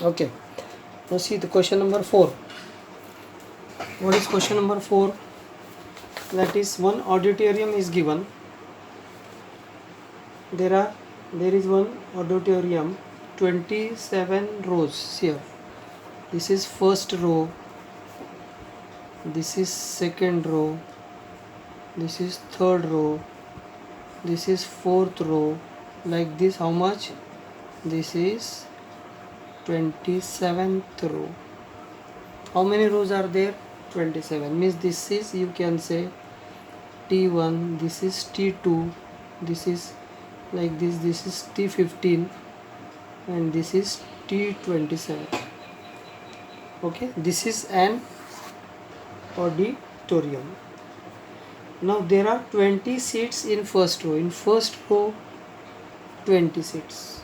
Okay. Now see the question number 4. What is question number 4? That is, one auditorium is given. There is one auditorium, 27 rows here. This is first row, this is second row, this is third row, this is fourth row. Like this, how much? This is 27th row. How many rows are there? 27. Means this is, you can say, T1, this is T2, this is like this, this is T15, and this is T27. Okay, this is an auditorium. Now there are 20 seats in first row. In first row, 20 seats.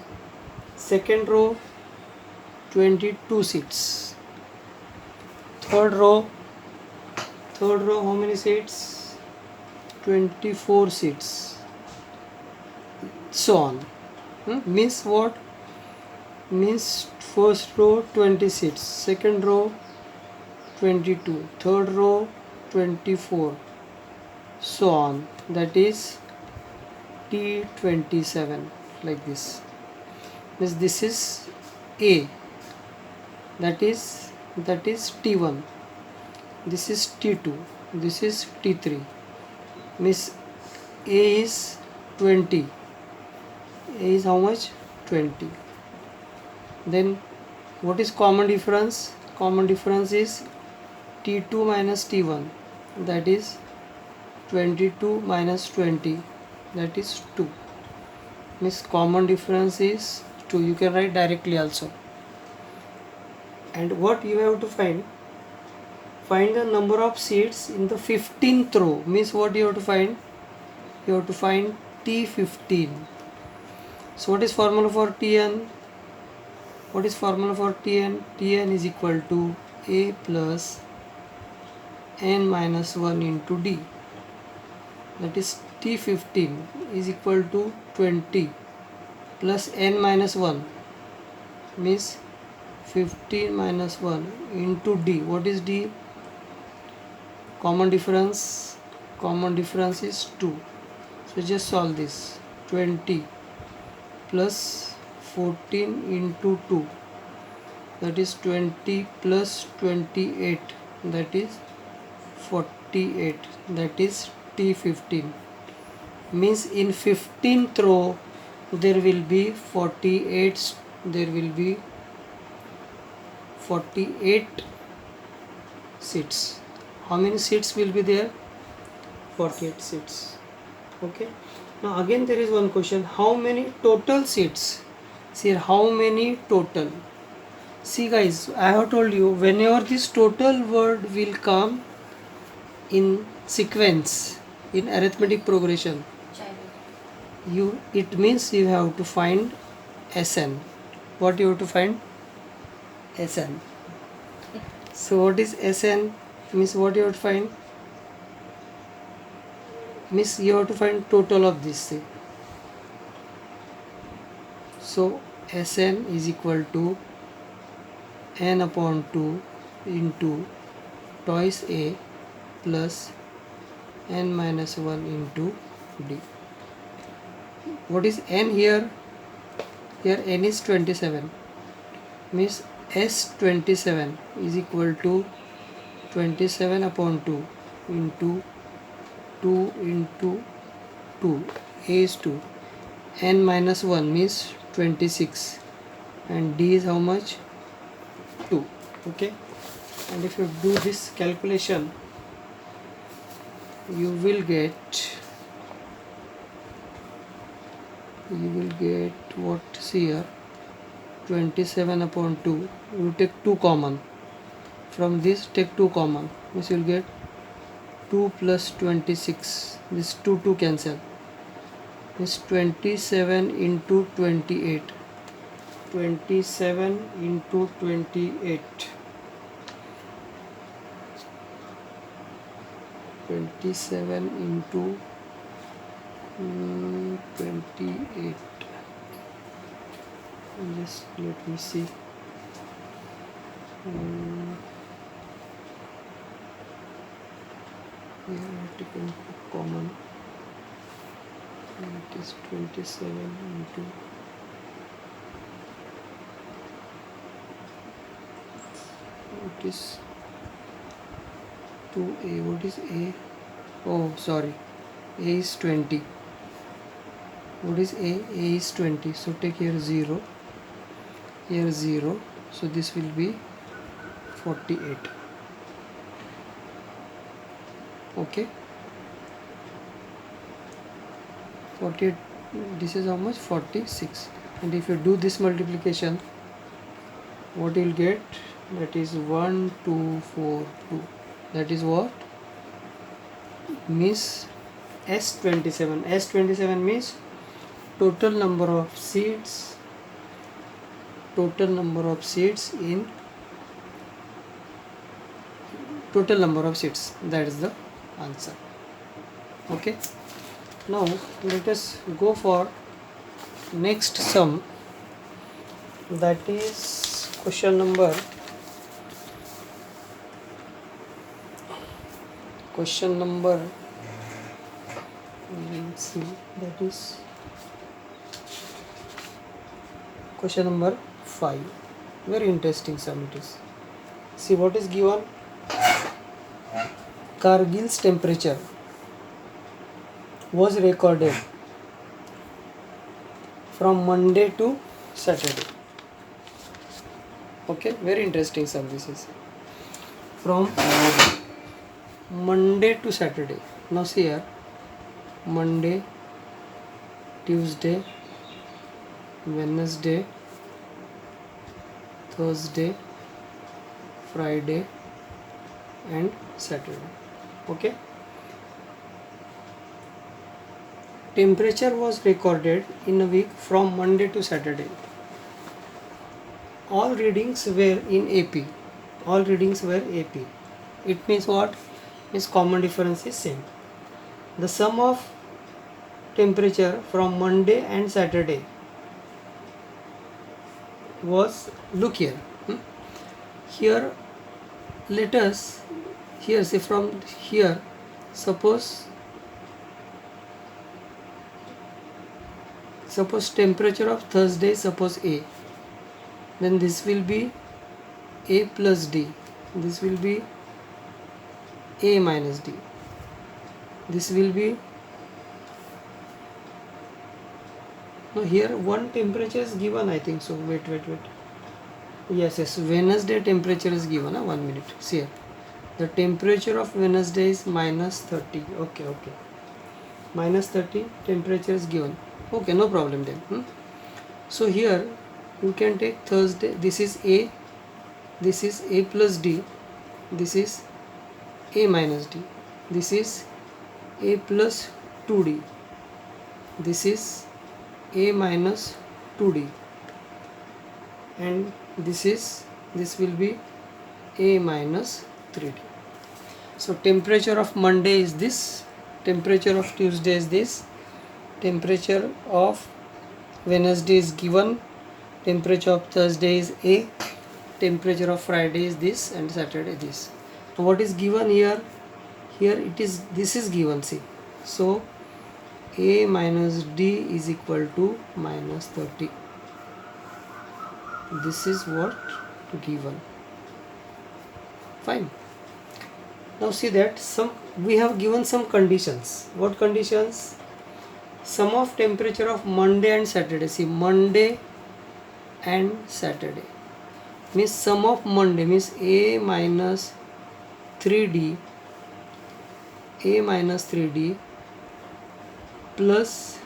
Second row, 22 seats. Third row, how many seats? 24 seats. So on. Means what? Means first row 20 seats, second row 22, third row 24, so on. That is T27, like this. Means this is A, that is T1, this is T2, this is T3. Means A is 20. A is how much? 20. Then what is common difference? Common difference is T2 minus T1, that is 22 minus 20, that is 2. Means common difference is 2. You can write directly also. And what you have to find? Find the number of seats in the 15th row. Means what you have to find? You have to find T15. So what is formula for Tn? What is formula for Tn? Tn is equal to A plus n minus 1 into D. That is T15 is equal to 20 plus n minus 1, means 15 minus 1 into D. What is D? Common difference. Common difference is 2. So just solve this. 20 plus 14 into 2, that is 20 plus 28, that is 48, that is T15. Means in 15th row there will be 48, there will be 48 seats. How many seats will be there? 48 seats. Okay. Now again there is one question. How many total seats? See here, how many total? See guys, I have told you, whenever this total word will come in sequence, in arithmetic progression, it means you have to find Sn. What you have to find? Sn. So what is Sn? Means what you have to find? Means you have to find total of this thing. So Sn is equal to n upon 2 into twice A plus n minus 1 into D. What is n here? Here n is 27. Means S27 is equal to 27 upon 2 into 2 into 2. A is 2. N minus 1 means 26. And D is how much? 2. Okay. And if you do this calculation, you will get what? See here, 27 upon 2. You take 2 common. From this take 2 common. Means you will get 2 plus 26. This 2 cancel. Is 27 into 28. 27 into 28. 27 into 28. Just let me see. Mm, here I have taken common. It is 27 into what is 2a. What is a? Oh, sorry. A is 20. What is a? A is 20. So take here 0. Here 0. So this will be 48. Okay. 48. This is how much? 46. And if you do this multiplication, what you will get? That is 1 2 4 2. That is what? Means S27. S27 means total number of seeds. Total number of seeds in total number of seeds. That is the answer. Okay. Now let us go for next sum. That is question number. Let's see. That is question number 5. Very interesting sum it is. See what is given. Kargil's temperature was recorded from Monday to Saturday. Okay, very interesting sum this is. From Monday to Saturday. Now see here. Monday, Tuesday, Wednesday, Thursday, Friday and Saturday. Okay. Temperature was recorded in a week from Monday to Saturday. All readings were in AP. All readings were AP. It means what? Means common difference is same. The sum of temperature from Monday and Saturday was, look here. Here let us here say from here, suppose temperature of Thursday, suppose A, then this will be A plus D, this will be A minus D, this will be, no, here one temperature is given, I think so. Wait, yes, Wednesday temperature is given. 1 minute. See here, the temperature of Wednesday is minus 30. Okay, minus 30 temperature is given. Okay, no problem then. So here you can take Thursday. This is A, this is A plus D, this is A minus D, this is A plus 2D, this is A minus 2D, and this will be A minus 3D. So temperature of Monday is this, temperature of Tuesday is this, temperature of Wednesday is given, temperature of Thursday is A, temperature of Friday is this, and Saturday this. So what is given here? Here it is, this is given, see. So A minus D is equal to minus 30. This is what given. Fine. Now see that we have given some conditions. What conditions? Sum of temperature of Monday and Saturday. See, Monday and Saturday means sum of Monday means A minus 3D plus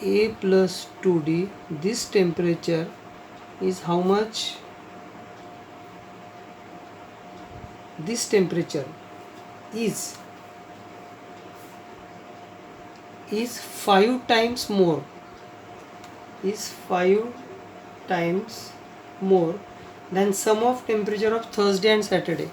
A plus 2D. This temperature is how much? This temperature is 5 times more, than sum of temperature of Thursday and Saturday.